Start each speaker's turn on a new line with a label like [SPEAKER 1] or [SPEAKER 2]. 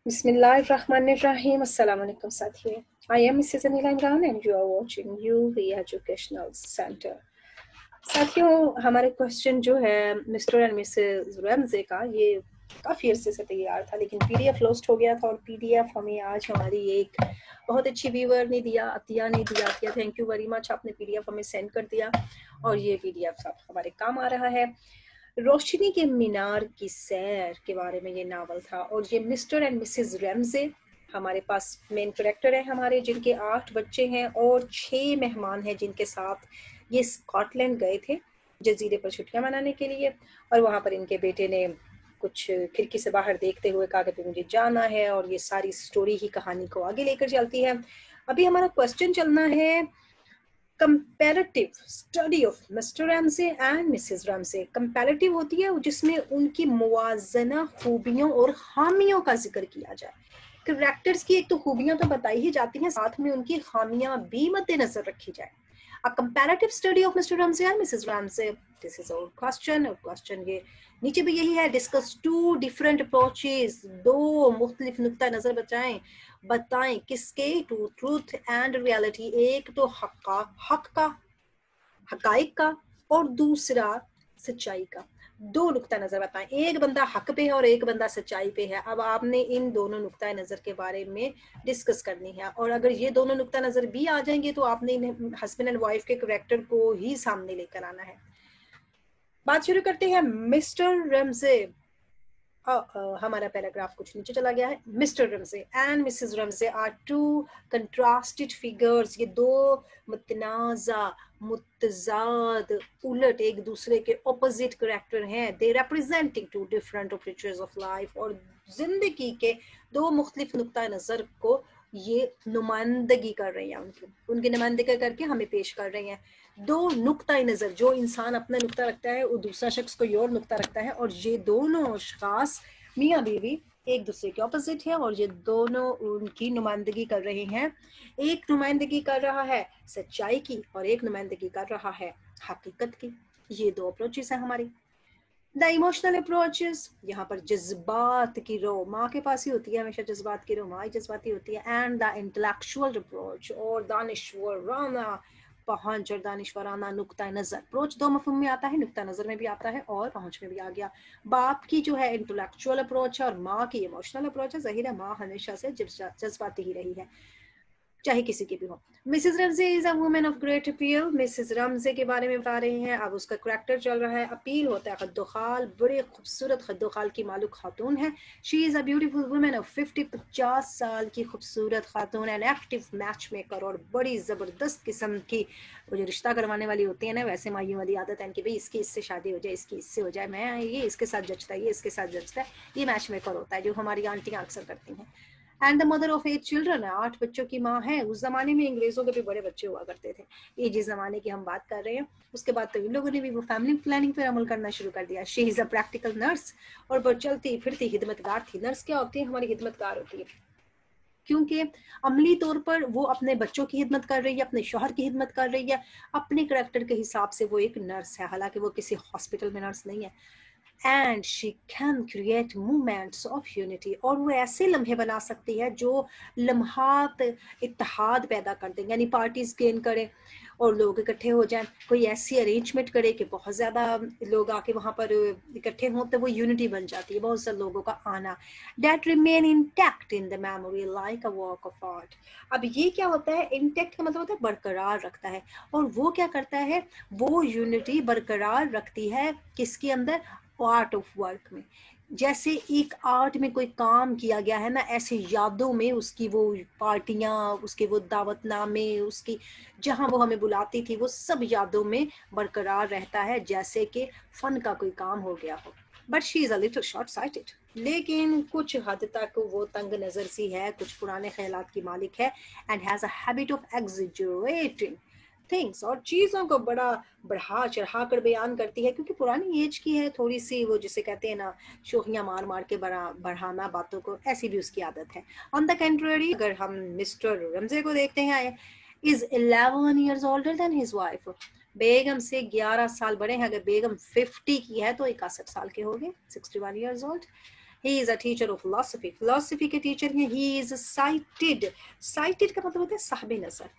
[SPEAKER 1] Bismillahirrahmanirrahim. Assalamu alaikum साथियों. I am Mrs. Anila Imran and you are watching UV Educational Center. साथियों, हमारे question जो है mister and Mrs रमजे का, ये काफ़ी अरसे से तैयार था लेकिन पीडीएफ लॉस्ट हो गया था और पीडीएफ हमें आज हमारी एक बहुत अच्छी व्यूअर ने दिया, अतिया ने दिया। Atiya, thank you very much, आपने पीडीएफ हमें सेंड कर दिया और ये पीडीएफ हमारे काम आ रहा है। रोशनी के मीनार की सैर के बारे में ये नावल था और ये मिस्टर एंड मिसेस रमजे हमारे पास मेन कैरेक्टर है हमारे, जिनके 8 बच्चे हैं और 6 मेहमान हैं जिनके साथ ये स्कॉटलैंड गए थे जजीरे पर छुट्टियां मनाने के लिए। और वहां पर इनके बेटे ने कुछ खिड़की से बाहर देखते हुए कहा कि मुझे जाना है और ये सारी स्टोरी ही कहानी को आगे लेकर चलती है। अभी हमारा क्वेश्चन चलना है comparative study of mister Ramsay and Mrs Ramsay. Comparative होती है जिसमें उनकी मुवाजना खूबियों और खामियों का जिक्र किया जाए। कैरेक्टर्स की एक तो खूबियां तो बताई ही जाती हैं, साथ में उनकी खामियां भी मद्देनजर रखी जाए। A comparative study of Mr. Ramsey and Mrs. Ramsey. This is our question. और क्वेश्चन ये नीचे भी यही है, डिस्कस 2 डिफरेंट अप्रोचेस, 2 मुख्तलिफ नुक्ता नजर बताएं किसके, टू ट्रूथ एंड रियलिटी। एक तो हक का, हकाइक का, और दूसरा सच्चाई का। 2 नुक्ता नजर बताएं, एक बंदा हक पे है और एक बंदा सच्चाई पे है। अब आपने इन दोनों नुक्ता नजर के बारे में डिस्कस करनी है और अगर ये दोनों नुक्ता नजर भी आ जाएंगे तो आपने हस्बैंड एंड वाइफ के कैरेक्टर को ही सामने लेकर आना है। बात शुरू करते हैं। मिस्टर रमजे, हमारा पैराग्राफ कुछ नीचे चला गया है। Mr Ramsay and Mrs Ramsay are 2 contrasted figures. ये 2 मुतनाजा, मुतजाद, उलट, एक दूसरे के ऑपोजिट कैरेक्टर हैं। They representing 2 different features of life. और जिंदगी के 2 मुख्तलिफ नुक्ता नजर को ये नुमाइंदगी कर रही हैं, उनकी नुमाइंदगी करके हमें पेश कर रही हैं। 2 नुक्ता नजर, जो इंसान अपना नुक्ता रखता है वो दूसरा शख्स कोई और नुक्ता रखता है और ये दोनों अशखास मियाँ बीवी एक दूसरे के ऑपोजिट है और ये दोनों उनकी नुमाइंदगी कर रहे हैं। एक नुमाइंदगी कर रहा है सच्चाई की और एक नुमाइंदगी कर रहा है हकीकत की। ये 2 अप्रोचेस हैं हमारी। द इमोशनल अप्रोचेस, यहाँ पर जज्बात की रो माँ के पास ही होती है, हमेशा जज्बात की रो माँ ही जज्बाती होती है। एंड द इंटेलेक्चुअल अप्रोच और दानिश्वराना पहुंच और दानिश्वराना नुक्ता नजर। अप्रोच 2 मफहूम में आता है, नुक्ता नजर में भी आता है और पहुंच में भी आ गया। बाप की जो है इंटेलेक्चुअल अप्रोच है और माँ की इमोशनल अप्रोच है। जाहिर है माँ हमेशा से जज्बाती ही रही है, चाहे किसी की भी हो। Mrs Ramsay is a woman of great appeal. Mrs Ramsay के बारे में बता रहे हैं, अब उसका करैक्टर चल रहा है। अपील होता है खद्दोखाल, बड़े खूबसूरत खद्दोखाल की मालूक खातून है। She is a beautiful women of 50 साल की खूबसूरत खातून, एन एक्टिव मैच मेकर, और बड़ी जबरदस्त किस्म की वो जो रिश्ता करवाने वाली होती है ना, वैसे माइयों वाली आदत है कि भाई इसकी इससे शादी हो जाए, इसकी इससे हो जाए, मैं ये इसके साथ जचता है, ये इसके साथ जचता है। ये मैच मेकर होता है जो हमारी आंटियां अक्सर करती हैं। And the mother of 8 children, 8 बच्चों की माँ है। उस जमाने में अंग्रेजों के भी बड़े बच्चे हुआ करते थे, ये जिस जमाने की हम बात कर रहे हैं। उसके बाद तो इन लोगों ने भी वो फैमिली प्लानिंग पर अमल करना शुरू कर दिया। She is a practical nurse, और वो चलती फिरती हिदमतगार थी। नर्स क्या होती है? हमारी हिदमतगार होती है, क्योंकि अमली तौर पर वो अपने बच्चों की हिदमत कर रही है, अपने शौहर की हिदमत कर रही है, अपने करैक्टर के हिसाब से वो एक नर्स है, हालांकि वो किसी हॉस्पिटल में नर्स नहीं है। And she can create movements of unity, और वो ऐसे लम्हे बना सकती है जो लम्हात इत्तेहाद पैदा कर दें, यानी पार्टीज गेन करें और लोग इकट्ठे हो जाएं। कोई ऐसी अरेंजमेंट करे कि बहुत ज़्यादा लोग आके वहाँ पर इकट्ठे हों, तो वो यूनिटी बन जाती है, बहुत से लोगों का आना। That remain intact in the memory like a work of art. अब ये क्या होता है? इंटैक्ट का मतलब होता है बरकरार रखता है, और वो क्या करता है? वो यूनिटी बरकरार रखती है किसके अंदर? आर्ट ऑफ वर्क में। जैसे एक आर्ट में कोई काम किया गया है ना, ऐसे यादों में उसकी वो पार्टियां, उसके वो दावतनामे, उसकी जहां वो हमें बुलाती थी, वो सब यादों में बरकरार रहता है, जैसे कि फन का कोई काम हो गया हो। But she is a little short sighted, लेकिन कुछ हद तक वो तंग नजर सी है, कुछ पुराने ख्यालात की मालिक है। And has a habit of exaggerating things, और चीज़ों को बड़ा बढ़ा चढ़ा कर बयान करती है, क्योंकि पुरानी एज की है थोड़ी सी, वो जिसे कहते हैं ना, शोखियाँ मार मार के बढ़ाना बातों को, ऐसी भी उसकी आदत है। ऑन द कंट्री, अगर हम मिस्टर रमजे को देखते हैं, is 11 years older than his wife। बेगम से 11 साल बड़े हैं। अगर बेगम 50 की है तो 61 साल के हो गए, 61 years old। He is a teacher of philosophy, philosophy के टीचर हैं। ही इज साइटेड, साइटेड का मतलब होता है साहिब नजर,